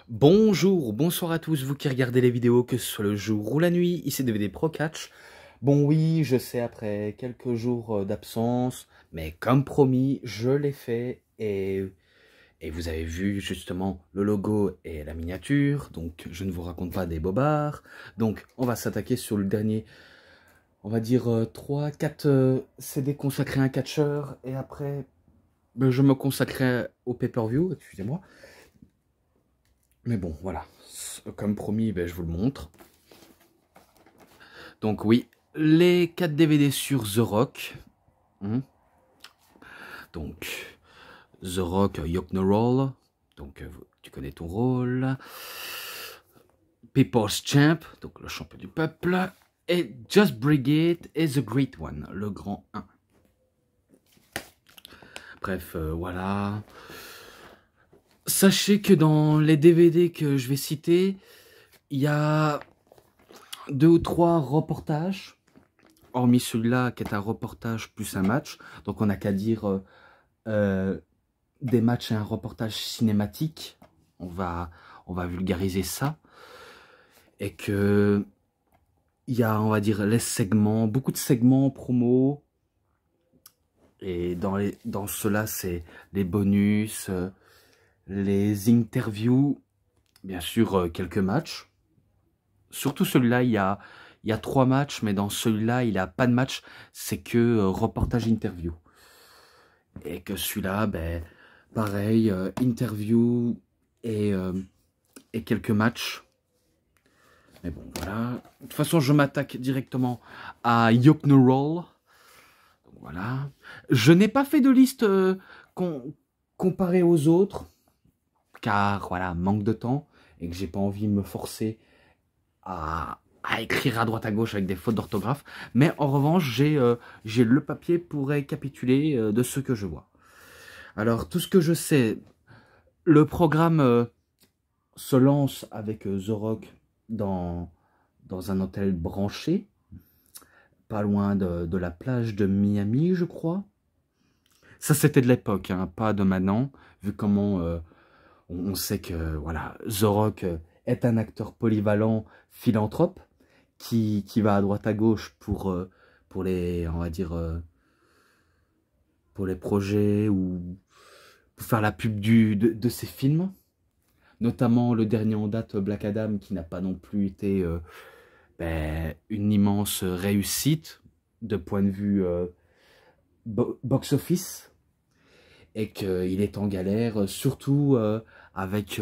Bonjour, bonsoir à tous, vous qui regardez les vidéos, que ce soit le jour ou la nuit, ici DVD Pro Catch. Bon oui, je sais, après quelques jours d'absence, mais comme promis, je l'ai fait et vous avez vu justement le logo et la miniature, donc je ne vous raconte pas des bobards. Donc on va s'attaquer sur le dernier, on va dire 3-4 CD consacrés à un catcheur, et après je me consacrerai au pay-per-view, excusez-moi. Mais bon, voilà. Comme promis, je vous le montre. Donc oui, les 4 DVD sur The Rock. Donc, The Rock, Yok No Roll. Donc, tu connais ton rôle. People's Champ, donc le champion du peuple. Et Just Brigade et The Great One, le grand 1. Bref, voilà. Sachez que dans les DVD que je vais citer, il y a 2 ou 3 reportages, hormis celui-là qui est un reportage plus un match. Donc on n'a qu'à dire des matchs et un reportage cinématique. On va vulgariser ça. Et que il y a, on va dire, les segments, beaucoup de segments promo. Et dans cela, c'est les bonus, les interviews, bien sûr, quelques matchs. Surtout celui-là, il y a 3 matchs, mais dans celui-là, il n'y a pas de match, c'est que reportage interview. Et que celui-là, pareil, interview et quelques matchs. Mais bon, voilà. De toute façon, je m'attaque directement à Yok No Roll. Voilà. Je n'ai pas fait de liste comparée aux autres, car voilà, manque de temps, et que j'ai pas envie de me forcer à écrire à droite à gauche avec des fautes d'orthographe. Mais en revanche, j'ai le papier pour récapituler de ce que je vois. Alors, tout ce que je sais, le programme se lance avec The Rock dans un hôtel branché, pas loin de la plage de Miami, je crois. Ça, c'était de l'époque, hein, pas de maintenant, vu comment on sait que voilà, The Rock est un acteur polyvalent, philanthrope, qui va à droite à gauche pour les, on va dire, pour les projets ou pour faire la pub de ses films. Notamment le dernier en date, Black Adam, qui n'a pas non plus été une immense réussite de point de vue box-office, et qu'il est en galère, surtout avec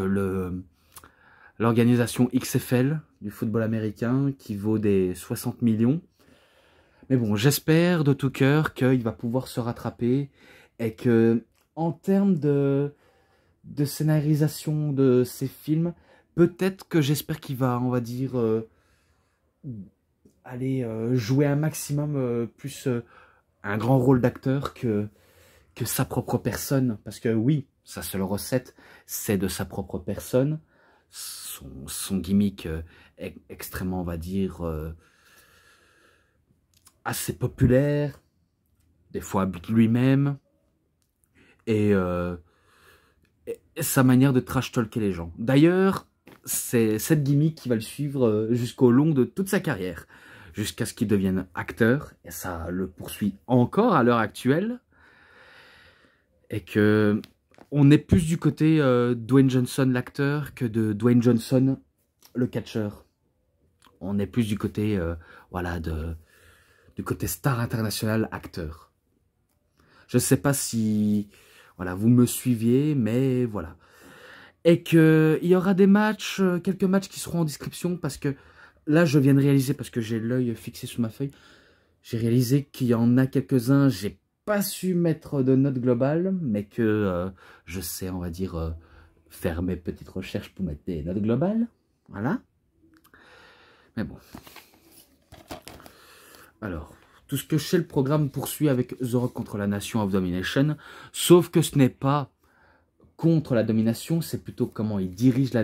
l'organisation XFL du football américain, qui vaut des 60 millions. Mais bon, j'espère de tout cœur qu'il va pouvoir se rattraper, et que, en termes de scénarisation de ces films, peut-être que j'espère qu'il va, on va dire, aller jouer un maximum plus un grand rôle d'acteur que sa propre personne. Parce que oui, sa seule recette, c'est de sa propre personne. Son gimmick est extrêmement, on va dire, assez populaire, des fois lui-même, et sa manière de trash-talker les gens. D'ailleurs, c'est cette gimmick qui va le suivre jusqu'au long de toute sa carrière, jusqu'à ce qu'il devienne acteur, et ça le poursuit encore à l'heure actuelle, et que on est plus du côté Dwayne Johnson l'acteur que de Dwayne Johnson le catcheur. On est plus du côté voilà, du côté star international acteur. Je ne sais pas si voilà, vous me suiviez, mais voilà. Et qu'il y aura des matchs, quelques matchs qui seront en description, parce que là, je viens de réaliser, parce que j'ai l'œil fixé sur ma feuille, j'ai réalisé qu'il y en a quelques-uns, j'ai pas su mettre de note globale, mais que je sais, on va dire, faire mes petites recherches pour mettre des notes globales. Voilà. Mais bon. Alors, tout ce que je sais, le programme poursuit avec The Rock contre la Nation of Domination, sauf que ce n'est pas contre la domination, c'est plutôt comment il dirige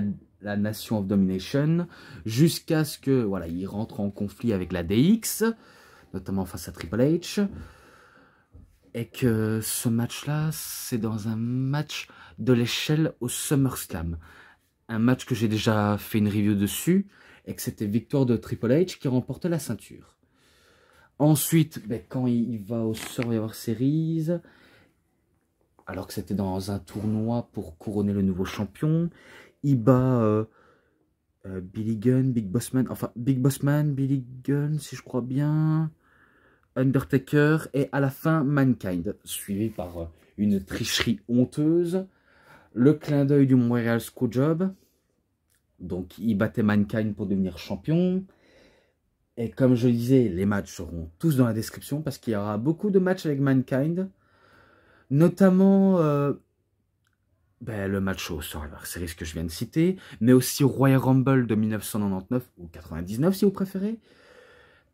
la Nation of Domination, jusqu'à ce que voilà, il rentre en conflit avec la DX, notamment face à Triple H, et que ce match-là, c'est dans un match de l'échelle au SummerSlam. un match que j'ai déjà fait une review dessus, et que c'était victoire de Triple H qui remportait la ceinture. Ensuite, ben, quand il va au Survivor Series, alors que c'était dans un tournoi pour couronner le nouveau champion, il bat Billy Gunn, Big Boss Man, enfin Big Boss Man, Billy Gunn, si je crois bien, Undertaker, et à la fin Mankind, suivi par une tricherie honteuse, le clin d'œil du Montreal Screwjob. Donc il battait Mankind pour devenir champion. Et comme je disais, les matchs seront tous dans la description parce qu'il y aura beaucoup de matchs avec Mankind. Notamment ben, le match au Survivor Series que je viens de citer, mais aussi au Royal Rumble de 1999 ou 99 si vous préférez.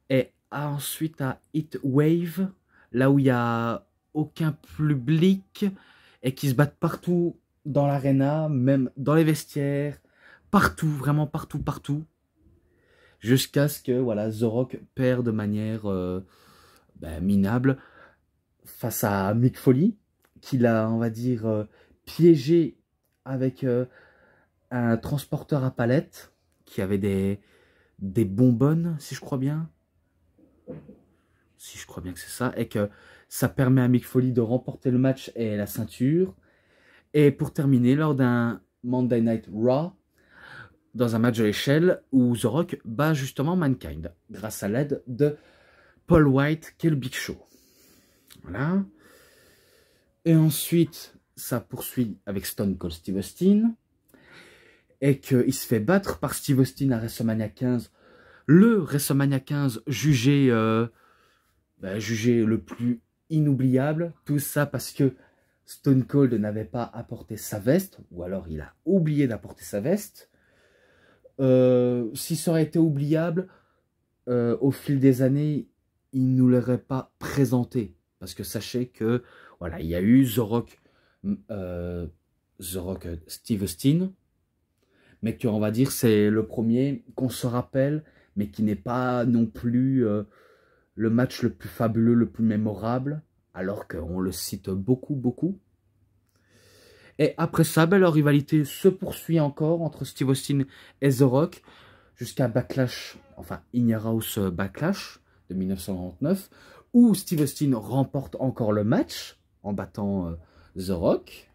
Et ensuite à Heat Wave, là où il n'y a aucun public et qui se battent partout dans l'arena, même dans les vestiaires, partout, vraiment partout, partout. Jusqu'à ce que voilà, The Rock perd de manière ben, minable face à Mick Foley, qui l'a, on va dire, piégé avec un transporteur à palettes, qui avait des bonbonnes, si je crois bien. Si je crois bien que c'est ça. Et que ça permet à Mick Foley de remporter le match et la ceinture. Et pour terminer, lors d'un Monday Night Raw, dans un match de l'échelle où The Rock bat justement Mankind, grâce à l'aide de Paul White, qui est le Big Show. Voilà. Et ensuite, ça poursuit avec Stone Cold Steve Austin. Et qu'il se fait battre par Steve Austin à WrestleMania 15. Le WrestleMania 15 jugé, jugé le plus inoubliable. Tout ça parce que Stone Cold n'avait pas apporté sa veste. Ou alors il a oublié d'apporter sa veste. Si ça aurait été oubliable, au fil des années, il ne nous l'aurait pas présenté. Parce que sachez que, voilà, il y a eu The Rock Steve Austin, mais qu'on va dire c'est le premier qu'on se rappelle, mais qui n'est pas non plus le match le plus fabuleux, le plus mémorable, alors qu'on le cite beaucoup, beaucoup. Et après ça, ben, leur rivalité se poursuit encore entre Steve Austin et The Rock, jusqu'à Backlash, enfin In Your House Backlash de 1999, où Steve Austin remporte encore le match en battant The Rock.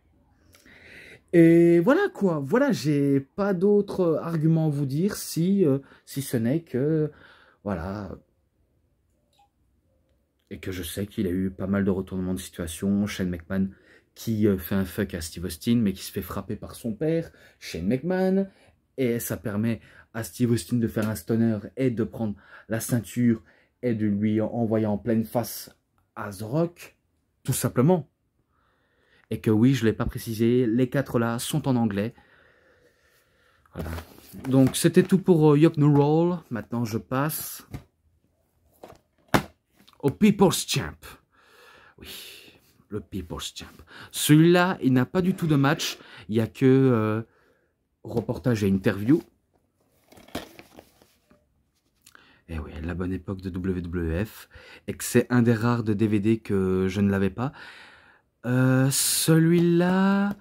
Et voilà quoi, voilà, j'ai pas d'autres arguments à vous dire si ce n'est que, voilà, et que je sais qu'il a eu pas mal de retournements de situation. Shane McMahon qui fait un fuck à Steve Austin, mais qui se fait frapper par son père, Shane McMahon, et ça permet à Steve Austin de faire un stunner et de prendre la ceinture et de lui envoyer en pleine face à The Rock, tout simplement. Et que oui, je ne l'ai pas précisé, les 4 là sont en anglais. Voilà. Donc c'était tout pour Yup No Roll. Maintenant je passe au People's Champ. Oui, le People's Champ. Celui-là, il n'a pas du tout de match. Il n'y a que reportage et interview. Et oui, la bonne époque de WWF. Et que c'est un des rares de DVD que je ne l'avais pas. Celui-là,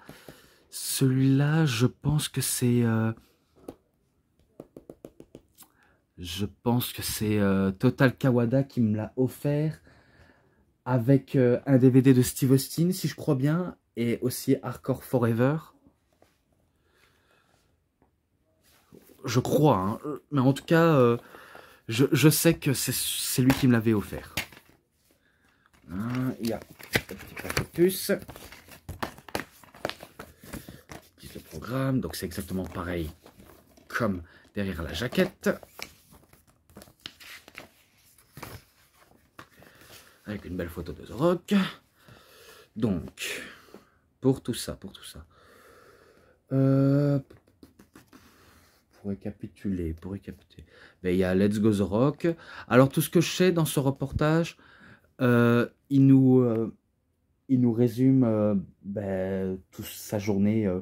je pense que c'est... Total Kawada qui me l'a offert avec un DVD de Steve Austin, si je crois bien, et aussi Hardcore Forever. Je crois, hein. Mais en tout cas, je sais que c'est lui qui me l'avait offert. Il y a un petit prospectus. Le programme, donc c'est exactement pareil comme derrière la jaquette. Avec une belle photo de The Rock. Donc, pour tout ça. Pour récapituler. Ben, il y a Let's Go The Rock. Alors, tout ce que je sais dans ce reportage, il nous résume toute sa journée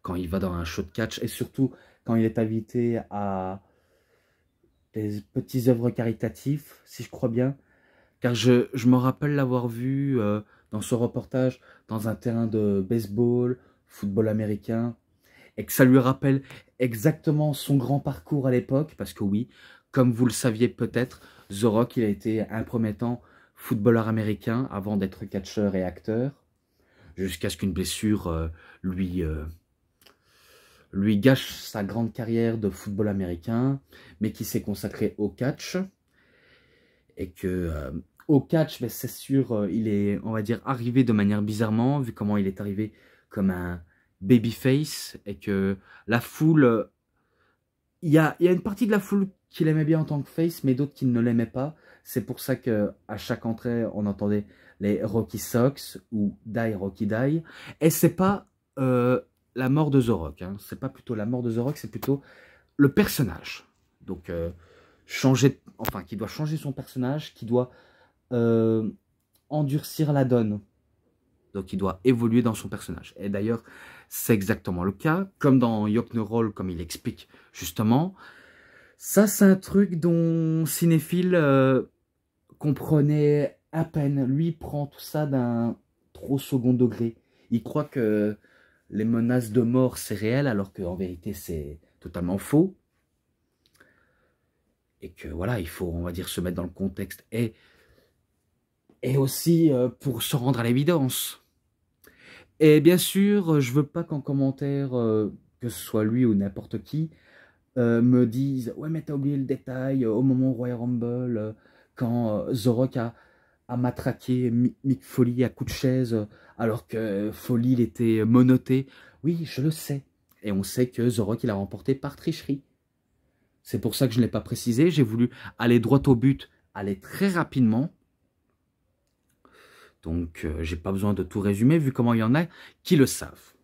quand il va dans un show de catch et surtout quand il est invité à des petits œuvres caritatives, si je crois bien. Car je me rappelle l'avoir vu dans ce reportage dans un terrain de baseball, football américain, et que ça lui rappelle exactement son grand parcours à l'époque, parce que oui, comme vous le saviez peut-être, The Rock, il a été un premier temps footballeur américain avant d'être catcheur et acteur, jusqu'à ce qu'une blessure lui gâche sa grande carrière de football américain, mais qui s'est consacré au catch. Et que au catch, c'est sûr, il est, on va dire, arrivé de manière bizarrement, vu comment il est arrivé comme un babyface, et que la foule, il y a une partie de la foule qui l'aimait bien en tant que face, mais d'autres qui ne l'aimaient pas. C'est pour ça que à chaque entrée, on entendait les Rocky Sox ou Die Rocky Die. Et c'est pas la mort de The Rock, hein. C'est pas plutôt la mort de The Rock, c'est plutôt le personnage. Donc qui doit changer son personnage, qui doit endurcir la donne. Donc il doit évoluer dans son personnage. Et d'ailleurs, c'est exactement le cas, comme dans Rock No Roll, comme il explique justement. Ça, c'est un truc dont Cinéphile comprenait à peine. Lui, il prend tout ça d'un trop second degré. Il croit que les menaces de mort, c'est réel, alors qu'en vérité, c'est totalement faux. Et que voilà, il faut, on va dire, se mettre dans le contexte. Et aussi pour se rendre à l'évidence. Et bien sûr, je veux pas qu'en commentaire, que ce soit lui ou n'importe qui, me disent « Ouais, mais t'as oublié le détail, au moment Royal Rumble, quand The Rock a matraqué Mick Foley à coups de chaise, alors que Foley, il était menotté. » Oui, je le sais. Et on sait que The Rock, il a remporté par tricherie. C'est pour ça que je ne l'ai pas précisé. J'ai voulu aller droit au but, aller très rapidement. Donc, j'ai pas besoin de tout résumer, vu comment il y en a qui le savent.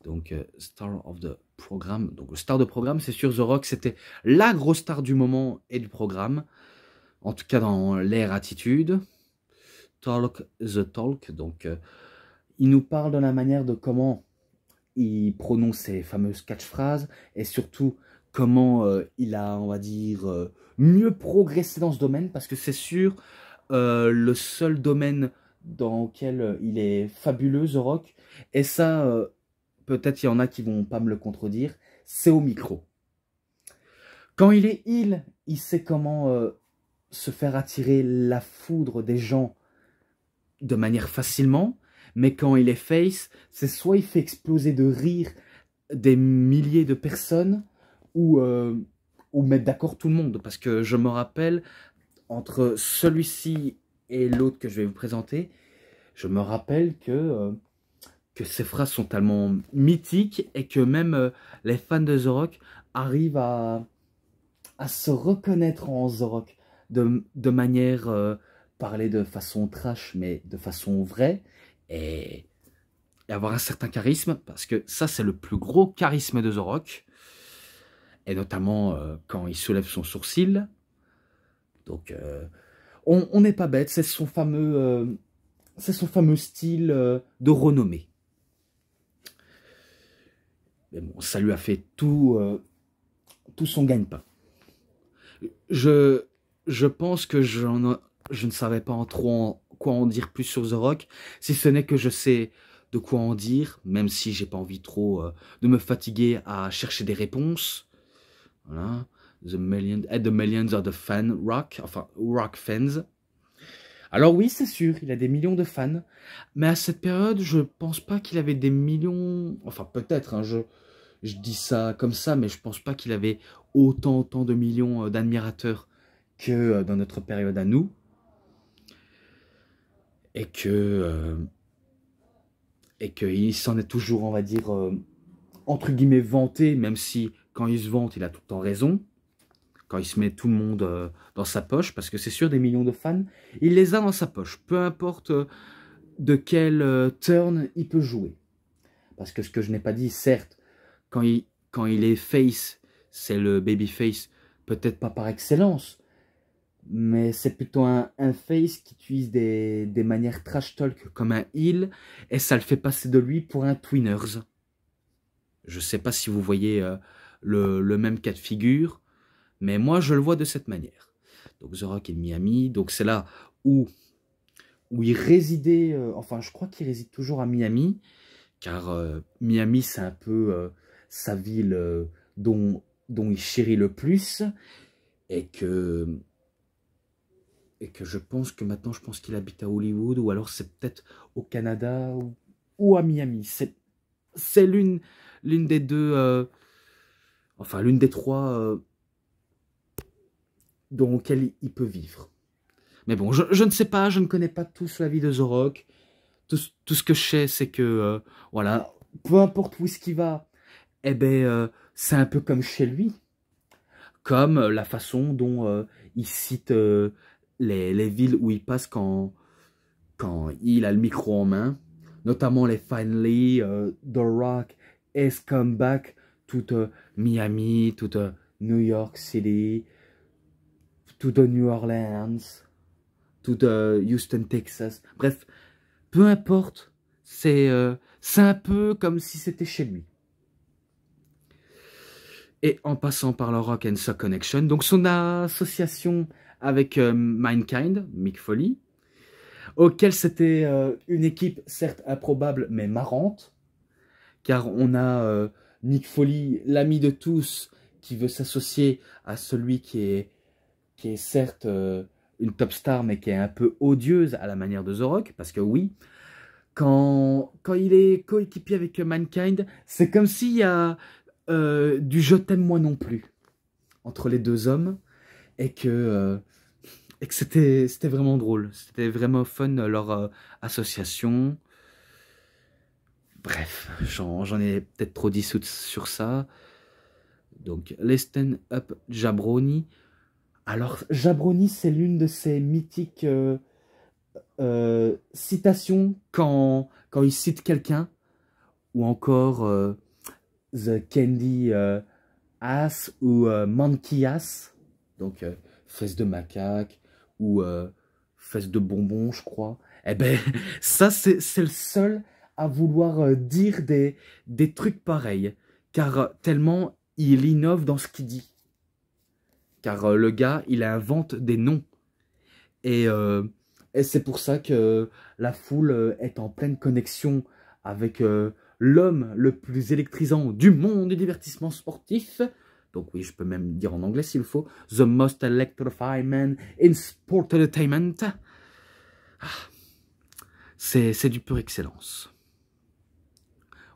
Donc, Star of the Programme. Donc, le star de programme, c'est sûr, The Rock, c'était la grosse star du moment et du programme. En tout cas, dans l'ère attitude. Talk the Talk. Donc, il nous parle de la manière de comment il prononce ses fameuses catchphrases. Et surtout, comment il a, on va dire, mieux progressé dans ce domaine. Parce que c'est sûr, le seul domaine dans lequel il est fabuleux, The Rock, et ça, peut-être il y en a qui vont pas me le contredire, c'est au micro. Quand il est heel, il sait comment se faire attirer la foudre des gens de manière facilement, mais quand il est face, c'est soit il fait exploser de rire des milliers de personnes, ou mettre d'accord tout le monde, parce que je me rappelle, entre celui-ci et l'autre que je vais vous présenter, je me rappelle que ces phrases sont tellement mythiques et que même les fans de The Rock arrivent à se reconnaître en The Rock de manière parler de façon trash, mais de façon vraie, et avoir un certain charisme, parce que ça, c'est le plus gros charisme de The Rock, et notamment quand il soulève son sourcil. Donc, on n'est pas bête, c'est son fameux style de renommée. Mais bon, ça lui a fait tout son gagne-pain. Je pense que je ne savais pas trop quoi en dire plus sur The Rock, si ce n'est que je sais de quoi en dire, même si j'ai pas envie trop de me fatiguer à chercher des réponses. Voilà. The millions of the fan rock, enfin rock fans. Alors oui, c'est sûr, il a des millions de fans, mais à cette période, je pense pas qu'il avait des millions, enfin peut-être, hein, je dis ça comme ça, mais je pense pas qu'il avait autant de millions d'admirateurs que dans notre période à nous, et qu'il s'en est toujours, on va dire, entre guillemets vanté, même si quand il se vante, il a tout le temps raison. Quand il se met tout le monde dans sa poche, parce que c'est sûr, des millions de fans, il les a dans sa poche, peu importe de quel turn il peut jouer. Parce que ce que je n'ai pas dit, certes, quand il est face, c'est le baby face, peut-être pas par excellence, mais c'est plutôt un face qui utilise des manières trash talk comme un heel, et ça le fait passer de lui pour un twinners. Je sais pas si vous voyez le même cas de figure, mais moi, je le vois de cette manière. Donc, The Rock est de Miami. Donc, c'est là où il résidait. Enfin, je crois qu'il réside toujours à Miami. car Miami, c'est un peu sa ville dont il chérit le plus, et que je pense que maintenant, je pense qu'il habite à Hollywood, ou alors c'est peut-être au Canada, ou à Miami. C'est l'une des deux, enfin l'une des trois dans lequel il peut vivre. Mais bon, je ne sais pas, je ne connais pas tous la vie de The Rock. Tout ce que je sais, c'est que, voilà, peu importe où est-ce qu'il va, eh ben, c'est un peu comme chez lui. Comme la façon dont il cite les villes où il passe quand il a le micro en main. Notamment les Finally, The Rock, has come back, toute Miami, toute New York City, toute New Orleans, toute Houston, Texas. Bref, peu importe, c'est un peu comme si c'était chez lui. Et en passant par le Rock and Sock Connection, donc son association avec Mankind, Mick Foley, auquel c'était une équipe certes improbable mais marrante, car on a Mick Foley, l'ami de tous, qui veut s'associer à celui qui est certes une top star mais qui est un peu odieuse à la manière de The Rock, parce que oui, quand il est coéquipier avec Mankind, c'est comme s'il y a du je t'aime moi non plus entre les deux hommes, et que c'était vraiment drôle, c'était vraiment fun leur association. Bref, j'en ai peut-être trop dit sur ça. Donc, Listen Up Jabroni. Alors, Jabroni, c'est l'une de ces mythiques citations quand il cite quelqu'un, ou encore The Candy Ass ou Monkey Ass, donc fesses de macaque ou fesses de bonbons, je crois. Eh ben, ça, c'est le seul à vouloir dire des trucs pareils, car tellement il innove dans ce qu'il dit. Car le gars, il invente des noms. Et c'est pour ça que la foule est en pleine connexion avec l'homme le plus électrisant du monde du divertissement sportif. Donc oui, je peux même dire en anglais s'il faut. The most electrifying man in sport entertainment. Ah, c'est du pure excellence.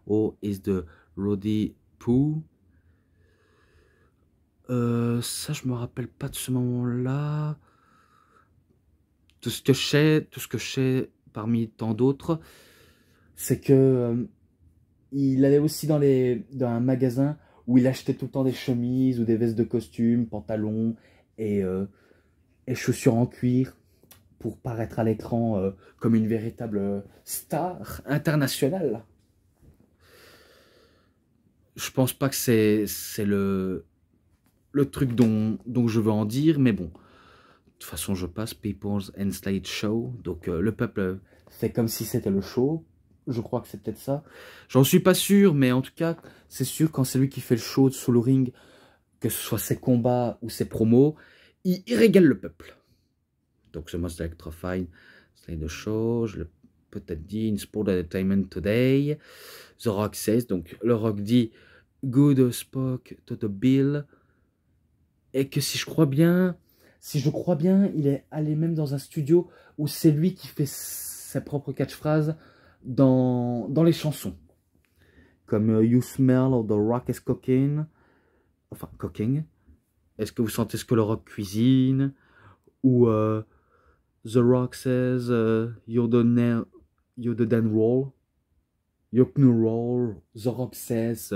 Oh, is the Roddy Poo. Ça, je me rappelle pas de ce moment-là. Tout ce que je sais parmi tant d'autres, c'est que il allait aussi dans un magasin où il achetait tout le temps des chemises ou des vestes de costume, pantalons et chaussures en cuir pour paraître à l'écran comme une véritable star internationale. Je pense pas que c'est le truc dont je veux en dire, mais bon. De toute façon, je passe People's and Slade Show. Donc, le peuple fait comme si c'était le show. Je crois que c'est peut-être ça. J'en suis pas sûr, mais en tout cas, c'est sûr, quand c'est lui qui fait le show sous le ring, que ce soit ses combats ou ses promos, il régale le peuple. Donc, The Most Electrifying Slade Show, je l'ai peut-être dit, in Sport Entertainment Today. The Rock says, donc le Rock dit, Good spoke to the bill. Et que si je crois bien, il est allé même dans un studio où c'est lui qui fait sa propre catchphrase dans les chansons. Comme You smell the rock is cooking. Enfin, cooking. Est-ce que vous sentez ce que le rock cuisine? Ou The Rock says you're the Dan roll. You're new roll. The Rock says.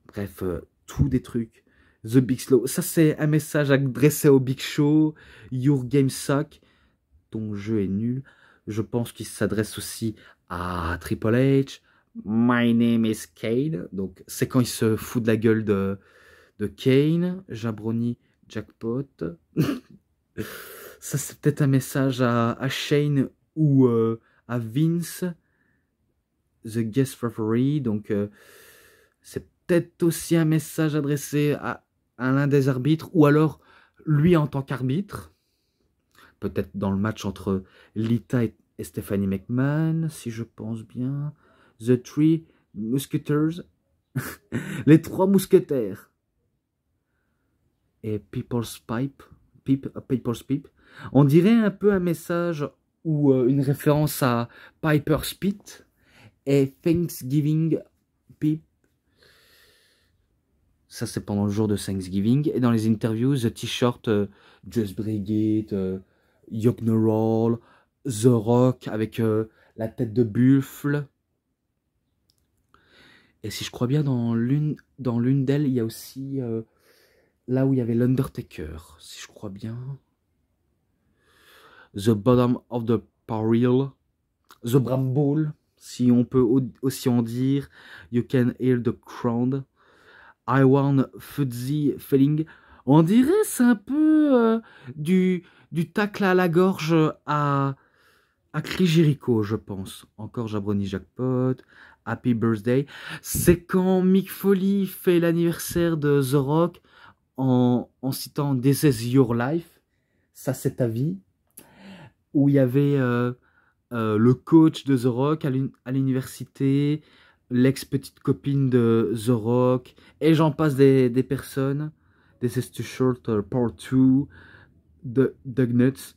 Bref, tous des trucs. The Big Slow, ça c'est un message adressé au Big Show. Your game suck, ton jeu est nul. Je pense qu'il s'adresse aussi à Triple H. My name is Kane. Donc c'est quand il se fout de la gueule de Kane. Jabroni Jackpot. Ça c'est peut-être un message à Shane ou à Vince. The guest referee. Donc c'est peut-être aussi un message adressé à l'un des arbitres, ou alors lui en tant qu'arbitre, peut-être dans le match entre Lita et Stephanie McMahon, si je pense bien. The Three Musketeers, les trois mousquetaires, et People's Pipe. On dirait un peu un message ou une référence à Piper's Pit et Thanksgiving Pip. Ça, c'est pendant le jour de Thanksgiving. Et dans les interviews, The T-shirt, Just Brigade, Yoke No Roll, The Rock avec la tête de buffle. Et si je crois bien, dans l'une d'elles, il y a aussi là où il y avait l'Undertaker. Si je crois bien. The Bottom of the Barrel. The Bramble, si on peut aussi en dire. You Can Hear the Crowd. I Want Fuzzy Feeling. On dirait c'est un peu du tacle à la gorge à Chris Jericho, je pense. Encore Jabroni Jackpot. Happy Birthday. C'est quand Mick Foley fait l'anniversaire de The Rock en citant This is Your Life. Ça, c'est ta vie. Où il y avait le coach de The Rock à l'université, l'ex-petite copine de The Rock, et j'en passe des personnes. This is Too Short, Part 2, Doug Nuts.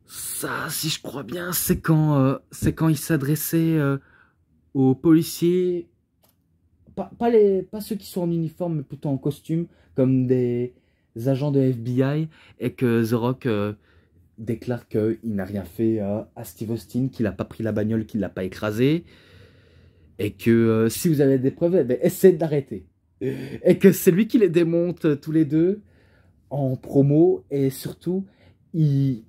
Ça, si je crois bien, c'est quand il s'adressait aux policiers, pas ceux qui sont en uniforme, mais plutôt en costume, comme des agents de FBI, et que The Rock déclare qu'il n'a rien fait à Steve Austin, qu'il n'a pas pris la bagnole, qu'il ne l'a pas écrasé, et que si vous avez des preuves, eh ben, essayez d'arrêter. Et que c'est lui qui les démonte tous les deux en promo, et surtout, il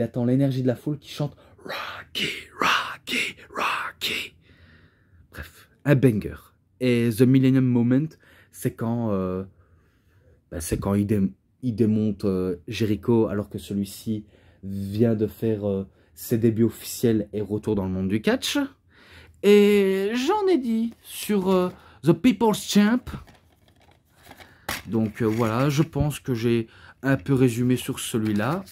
attend l'énergie de la foule qui chante Rocky, Rocky, Rocky. Bref, un banger. Et The Millennium Moment, c'est quand il démonte Jericho alors que celui-ci vient de faire ses débuts officiels et retour dans le monde du catch. Et j'en ai dit sur The People's Champ. Donc voilà, je pense que j'ai un peu résumé sur celui-là.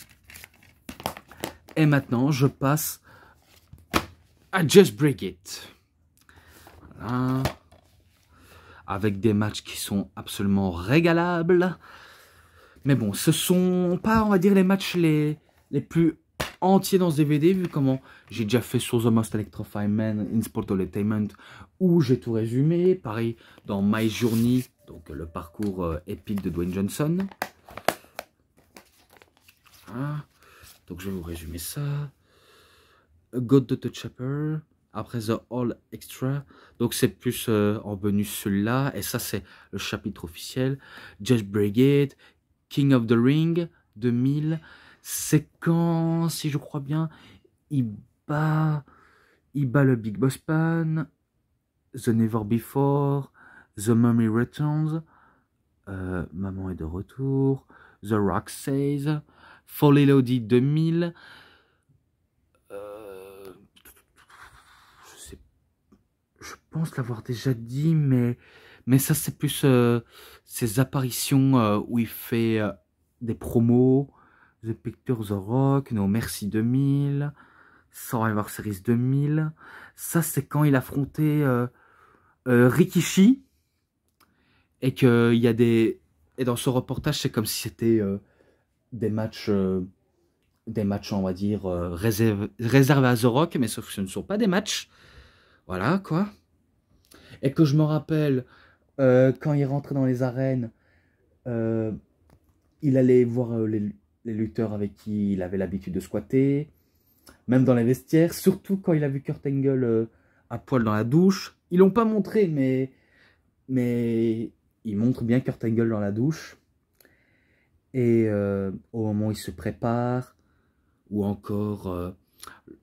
Et maintenant, je passe à Just Break It. Voilà. Avec des matchs qui sont absolument régalables. Mais bon, ce sont pas, on va dire, les matchs les plus entiers dans ce DVD, vu comment j'ai déjà fait sur The Most Electrifying Man in Sport Entertainment, où j'ai tout résumé. Pareil dans My Journey, donc le parcours épique de Dwayne Johnson. Voilà. Donc je vais vous résumer ça. God the Chopper. Après The All Extra. Donc c'est plus en bonus celui-là. Et ça c'est le chapitre officiel. Judge Brigade. King of the Ring 2000. C'est quand, si je crois bien, il bat le Big Boss Man. The Never Before. The Mummy Returns. Maman est de retour. The Rock Says. Fully Loaded 2000. Je pense l'avoir déjà dit, mais ça c'est plus ces apparitions où il fait des promos. The Picture, The Rock, No Mercy 2000, Survivor Series 2000. Ça c'est quand il affrontait Rikishi, et qu'il y a des... Et dans ce reportage c'est comme si c'était des matchs, on va dire, réservés à The Rock, mais sauf que ce ne sont pas des matchs. Voilà, quoi. Et que je me rappelle, quand il rentrait dans les arènes, il allait voir les lutteurs avec qui il avait l'habitude de squatter, même dans les vestiaires, surtout quand il a vu Kurt Angle à poil dans la douche. Ils l'ont pas montré, mais il montre bien Kurt Angle dans la douche. Et au moment où il se prépare, ou encore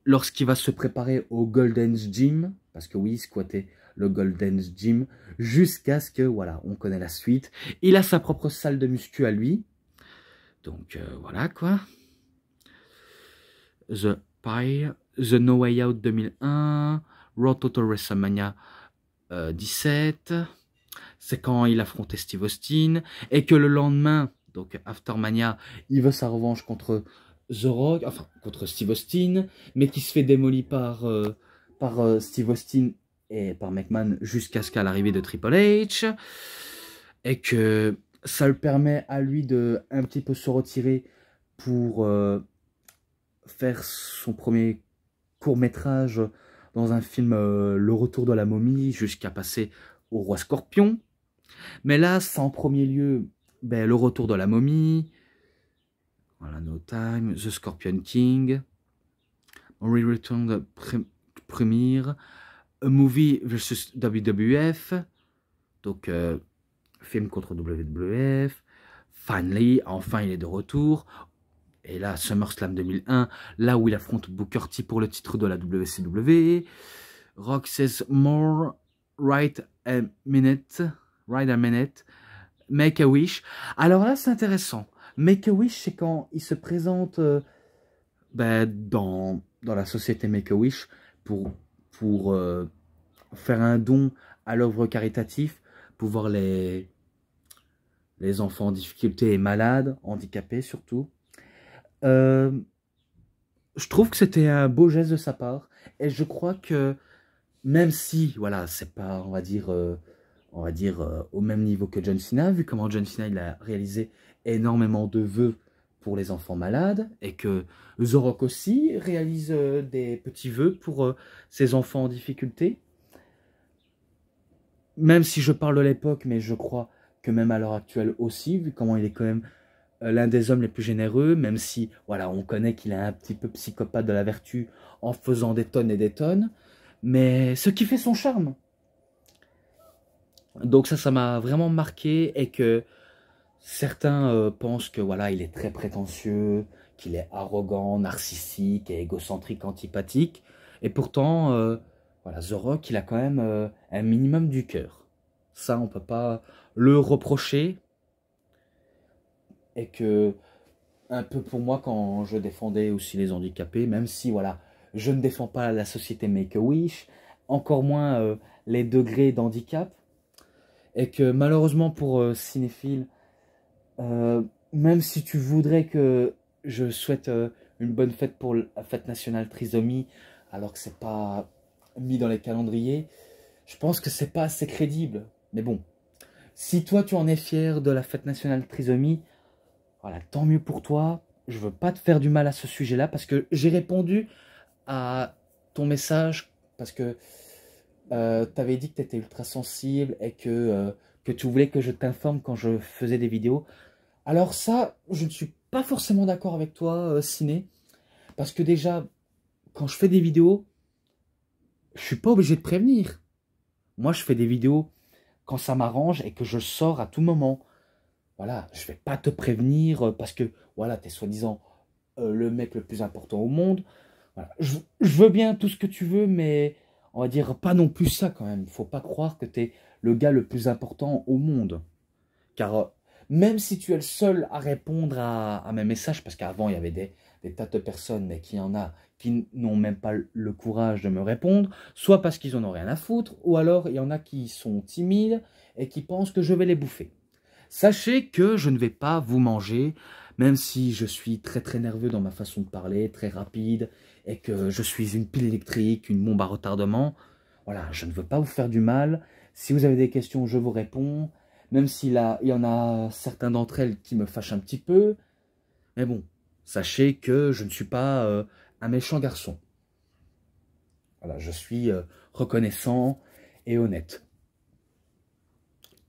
lorsqu'il va se préparer au Golden's Gym, parce que oui, il squattait le Golden's Gym, jusqu'à ce que, voilà, on connaît la suite. Il a sa propre salle de muscu à lui. Donc, voilà, quoi. The Pie, The No Way Out 2001, Raw Total WrestleMania 17. C'est quand il affrontait Steve Austin. Et que le lendemain, donc Aftermania, il veut sa revanche contre The Rock, enfin, contre Steve Austin, mais qui se fait démolir par par Steve Austin et par McMahon jusqu'à ce qu'à l'arrivée de Triple H. Et que ça le permet à lui de un petit peu se retirer pour faire son premier court-métrage dans un film Le Retour de la momie, jusqu'à passer au Roi Scorpion. Mais là, c'est en premier lieu Le Retour de la momie, voilà, No Time, The Scorpion King, Return de Premiere, A Movie versus WWF, donc film contre WWF, Finally, enfin il est de retour. Et là, SummerSlam 2001, là où il affronte Booker T pour le titre de la WCW. Rock says more, right a minute, Make a Wish. Alors là, c'est intéressant. Make a Wish, c'est quand il se présente dans la société Make a Wish pour faire un don à l'œuvre caritative pour voir les enfants en difficulté et malades, handicapés surtout. Je trouve que c'était un beau geste de sa part, et je crois que même si, voilà, c'est pas, on va dire au même niveau que John Cena, vu comment John Cena il a réalisé énormément de vœux pour les enfants malades, et que The Rock aussi réalise des petits vœux pour ses enfants en difficulté. Même si je parle de l'époque, mais je crois que même à l'heure actuelle aussi, vu comment il est quand même l'un des hommes les plus généreux, même si, voilà, on connaît qu'il est un petit peu psychopathe de la vertu en faisant des tonnes et des tonnes, mais ce qui fait son charme. Donc ça m'a vraiment marqué, et que certains pensent que, voilà, il est très prétentieux, qu'il est arrogant, narcissique et égocentrique, antipathique, et pourtant, voilà, The Rock, il a quand même un minimum du cœur. Ça, on peut pas le reprocher. Et que, un peu pour moi, quand je défendais aussi les handicapés, même si, voilà, je ne défends pas la société Make-A-Wish, encore moins les degrés d'handicap, et que malheureusement pour cinéphiles, même si tu voudrais que je souhaite une bonne fête pour la fête nationale trisomie, alors que c'est pas mis dans les calendriers, je pense que c'est pas assez crédible. Mais bon, si toi tu en es fier de la fête nationale trisomie, voilà, tant mieux pour toi. Je veux pas te faire du mal à ce sujet-là, parce que j'ai répondu à ton message, parce que tu avais dit que tu étais ultra sensible et que tu voulais que je t'informe quand je faisais des vidéos. Alors ça, je ne suis pas forcément d'accord avec toi, Ciné, parce que déjà, quand je fais des vidéos, je suis pas obligé de prévenir. Moi, je fais des vidéos quand ça m'arrange et que je sors à tout moment. Voilà, je vais pas te prévenir parce que, voilà, tu es soi-disant le mec le plus important au monde. Voilà. Je veux bien tout ce que tu veux, mais on va dire pas non plus ça quand même. Faut pas croire que tu es le gars le plus important au monde. Car même si tu es le seul à répondre à mes messages, parce qu'avant il y avait des tas de personnes, mais qu'il y en a qui n'ont même pas le courage de me répondre, soit parce qu'ils en ont rien à foutre, ou alors il y en a qui sont timides et qui pensent que je vais les bouffer. Sachez que je ne vais pas vous manger, même si je suis très très nerveux dans ma façon de parler, très rapide, et que je suis une pile électrique, une bombe à retardement. Voilà, je ne veux pas vous faire du mal. Si vous avez des questions, je vous réponds. Même s'il y en a certains d'entre elles qui me fâchent un petit peu. Mais bon, sachez que je ne suis pas un méchant garçon. Voilà, je suis reconnaissant et honnête.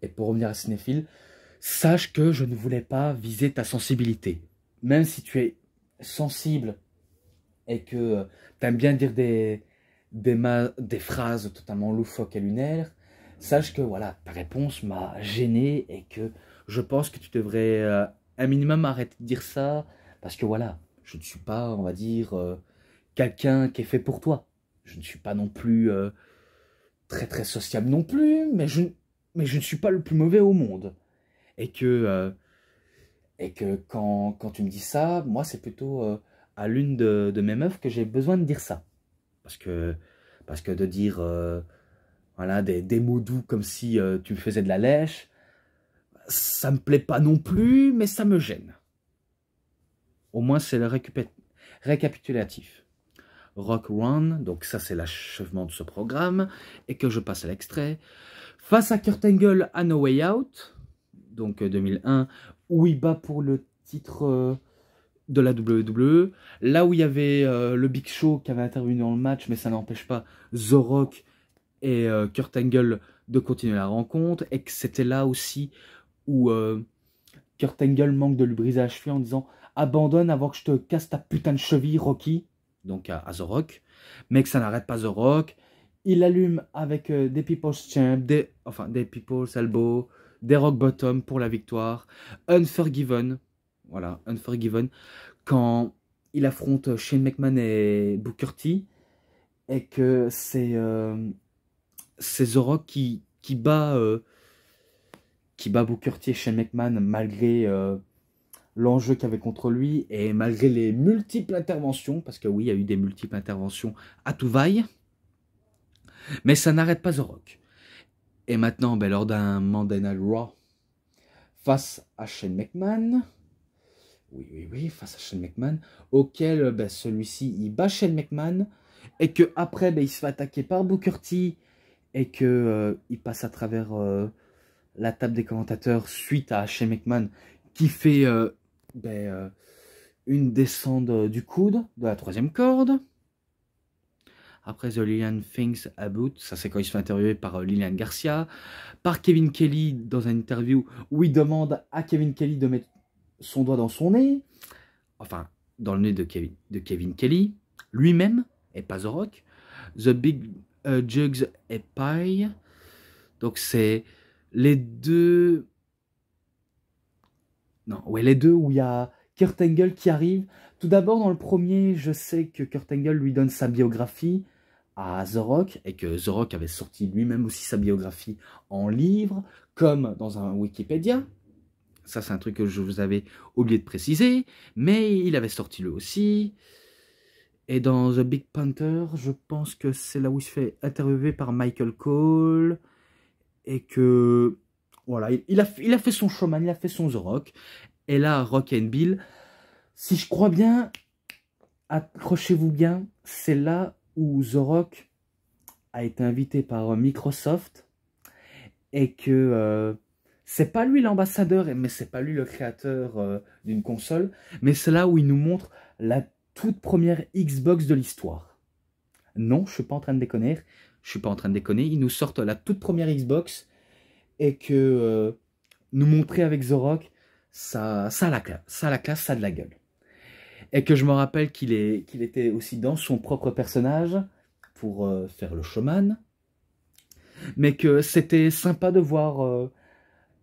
Et pour revenir à Cinéphile, sache que je ne voulais pas viser ta sensibilité. Même si tu es sensible et que tu aimes bien dire des phrases totalement loufoques et lunaires, sache que voilà, ta réponse m'a gêné et que je pense que tu devrais un minimum arrêter de dire ça, parce que voilà, je ne suis pas, on va dire, quelqu'un qui est fait pour toi. Je ne suis pas non plus très très sociable non plus, mais je ne suis pas le plus mauvais au monde. Et que quand tu me dis ça, moi c'est plutôt à l'une de mes meufs que j'ai besoin de dire ça. Parce que de dire voilà, des mots doux comme si tu me faisais de la lèche, ça me plaît pas non plus, mais ça me gêne. Au moins c'est le récapitulatif. Rock Run, donc ça c'est l'achèvement de ce programme, et que je passe à l'extrait. Face à Kurt Angle à No Way Out, donc 2001, où il bat pour le titre de la WWE, là où il y avait le Big Show qui avait intervenu dans le match, mais ça n'empêche pas The Rock et Kurt Angle de continuer la rencontre, et que c'était là aussi où Kurt Angle manque de lui briser la cheville en disant « Abandonne avant que je te casse ta putain de cheville, Rocky », donc à The Rock, mais que ça n'arrête pas The Rock. Il allume avec des People's Champ, des People's Elbow, des Rock Bottom pour la victoire. Unforgiven, voilà, Unforgiven, quand il affronte Shane McMahon et Booker T, et que c'est The Rock qui bat Booker T et Shane McMahon malgré l'enjeu qu'il y avait contre lui et malgré les multiples interventions, parce que oui, il y a eu des multiples interventions à tout vaille, mais ça n'arrête pas The Rock. Et maintenant, lors d'un Monday Night Raw, face à Shane McMahon, oui, face à Shane McMahon, auquel celui-ci, il bat Shane McMahon, et que après il se fait attaquer par Booker T, et que il passe à travers la table des commentateurs suite à Shane McMahon, qui fait une descente du coude, de la 3e corde. Après The Lillian Things About, ça c'est quand il se fait interviewer par Lillian Garcia, par Kevin Kelly dans une interview où il demande à Kevin Kelly de mettre son doigt dans son nez, enfin dans le nez de Kevin Kelly, lui-même, et pas The Rock. The Big Jugs et Pie, donc c'est les deux... Non, ouais, les deux où il y a Kurt Angle qui arrive. Tout d'abord, dans le premier, je sais que Kurt Angle lui donne sa biographie à The Rock, et que The Rock avait sorti lui-même aussi sa biographie en livre, comme dans un Wikipédia. Ça, c'est un truc que je vous avais oublié de préciser, mais il avait sorti lui aussi. Et dans The Big Panther, je pense que c'est là où il se fait interviewer par Michael Cole, et que... Voilà, il a fait son showman, il a fait son The Rock. Et là, Rock and Bill, si je crois bien, accrochez-vous bien, c'est là où The Rock a été invité par Microsoft, et que c'est pas lui l'ambassadeur, mais c'est pas lui le créateur d'une console, mais c'est là où il nous montre la toute première Xbox de l'histoire. Non, je suis pas en train de déconner, ils nous sortent la toute première Xbox, et que nous montrer avec The Rock, ça a la classe, ça a de la gueule. Et que je me rappelle qu'il était aussi dans son propre personnage pour faire le showman, mais que c'était sympa de voir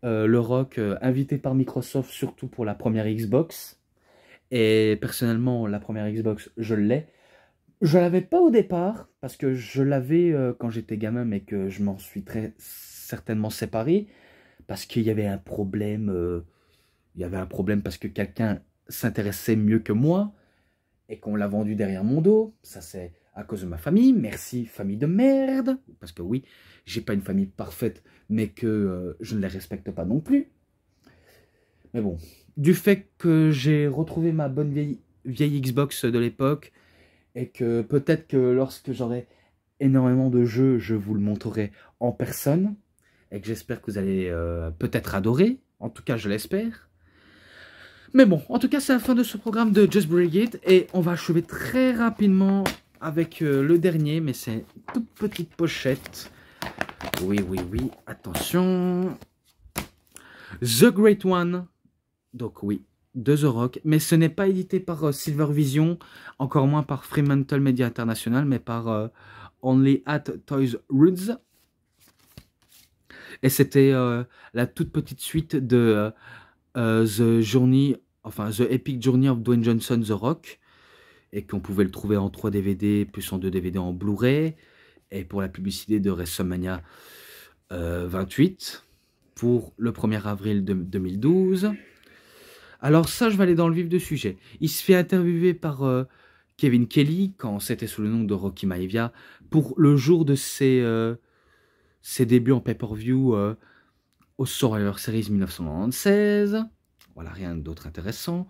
le Rock invité par Microsoft, surtout pour la première Xbox. Et personnellement, la première Xbox, je l'ai. Je l'avais pas au départ, parce que je l'avais quand j'étais gamin, mais que je m'en suis très certainement séparé, parce qu'il y avait un problème. Parce que quelqu'un s'intéressait mieux que moi, et qu'on l'a vendu derrière mon dos. Ça, c'est à cause de ma famille. Merci, famille de merde. Parce que oui, j'ai pas une famille parfaite, mais que je ne les respecte pas non plus. Mais bon, du fait que j'ai retrouvé ma bonne vieille Xbox de l'époque, et que peut-être que lorsque j'aurai énormément de jeux, je vous le montrerai en personne, et que j'espère que vous allez peut-être adorer. En tout cas, je l'espère. Mais bon, en tout cas, c'est la fin de ce programme de Just Break It, et on va achever très rapidement avec le dernier, mais c'est une toute petite pochette. Oui, attention. The Great One, donc oui, de The Rock, mais ce n'est pas édité par Silver Vision, encore moins par Fremantle Media International, mais par Only at Toys Roots. Et c'était la toute petite suite de The Epic Journey of Dwayne Johnson, The Rock, et qu'on pouvait le trouver en 3 DVD, plus en 2 DVD en Blu-ray, et pour la publicité de WrestleMania 28, pour le 1er avril 2012. Alors ça, je vais aller dans le vif du sujet. Il se fait interviewer par Kevin Kelly, quand c'était sous le nom de Rocky Maivia, pour le jour de ses débuts en pay-per-view au Survivor Series 1996. Voilà, rien d'autre intéressant.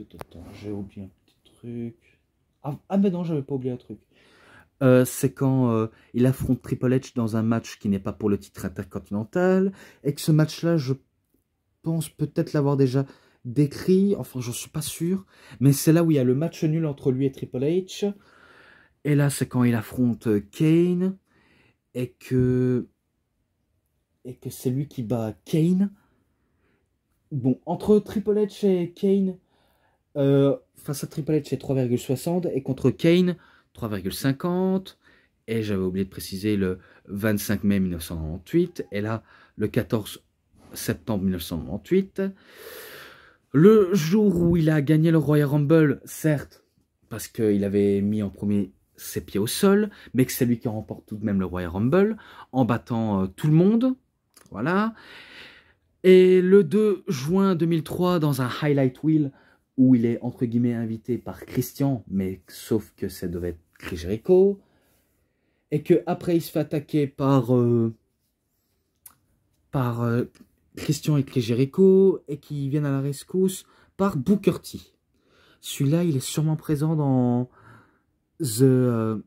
Attends, j'ai oublié un petit truc. Ah mais non, j'avais pas oublié un truc. C'est quand il affronte Triple H dans un match qui n'est pas pour le titre intercontinental, et que ce match-là, je pense peut-être l'avoir déjà décrit, enfin j'en suis pas sûr, mais c'est là où il y a le match nul entre lui et Triple H, et là c'est quand il affronte Kane, et que c'est lui qui bat Kane. Bon, entre Triple H et Kane, face à Triple H c'est 3,60, et contre Kane 3,50, et j'avais oublié de préciser le 25 mai 1998, et là le 14 septembre 1998, le jour où il a gagné le Royal Rumble, certes, parce qu'il avait mis en premier ses pieds au sol, mais que c'est lui qui remporte tout de même le Royal Rumble, en battant tout le monde, voilà. Et le 2 juin 2003, dans un highlight wheel, où il est entre guillemets invité par Christian, mais sauf que ça devait être Chris Jericho, et que après il se fait attaquer par Christian et Chris Jericho, et qui viennent à la rescousse par Booker T. Celui-là, il est sûrement présent dans Raw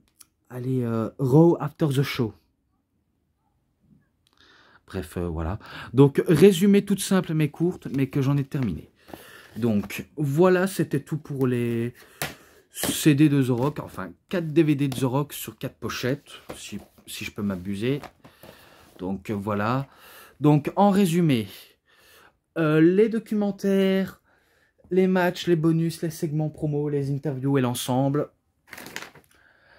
After the Show. Bref, voilà. Donc, résumé toute simple mais courte, mais que j'en ai terminé. Donc, voilà, c'était tout pour les CD de The Rock. Enfin, 4 DVD de The Rock sur 4 pochettes, si je peux m'abuser. Donc, voilà. Donc, en résumé, les documentaires, les matchs, les bonus, les segments promo, les interviews et l'ensemble,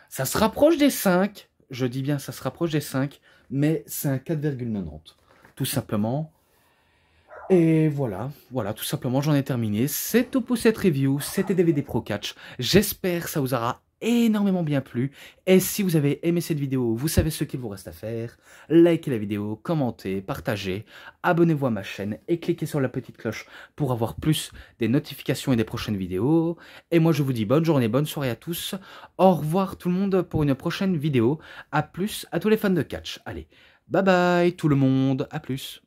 ça se rapproche des 5. Je dis bien, ça se rapproche des 5, mais c'est un 4,90. Tout simplement. Et voilà, tout simplement, j'en ai terminé. C'est tout pour cette review, c'était DVD Pro Catch. J'espère que ça vous aura énormément bien plu. Et si vous avez aimé cette vidéo, vous savez ce qu'il vous reste à faire. Likez la vidéo, commentez, partagez, abonnez-vous à ma chaîne et cliquez sur la petite cloche pour avoir plus des notifications et des prochaines vidéos. Et moi, je vous dis bonne journée, bonne soirée à tous. Au revoir tout le monde pour une prochaine vidéo. À plus à tous les fans de catch. Allez, bye bye tout le monde, à plus.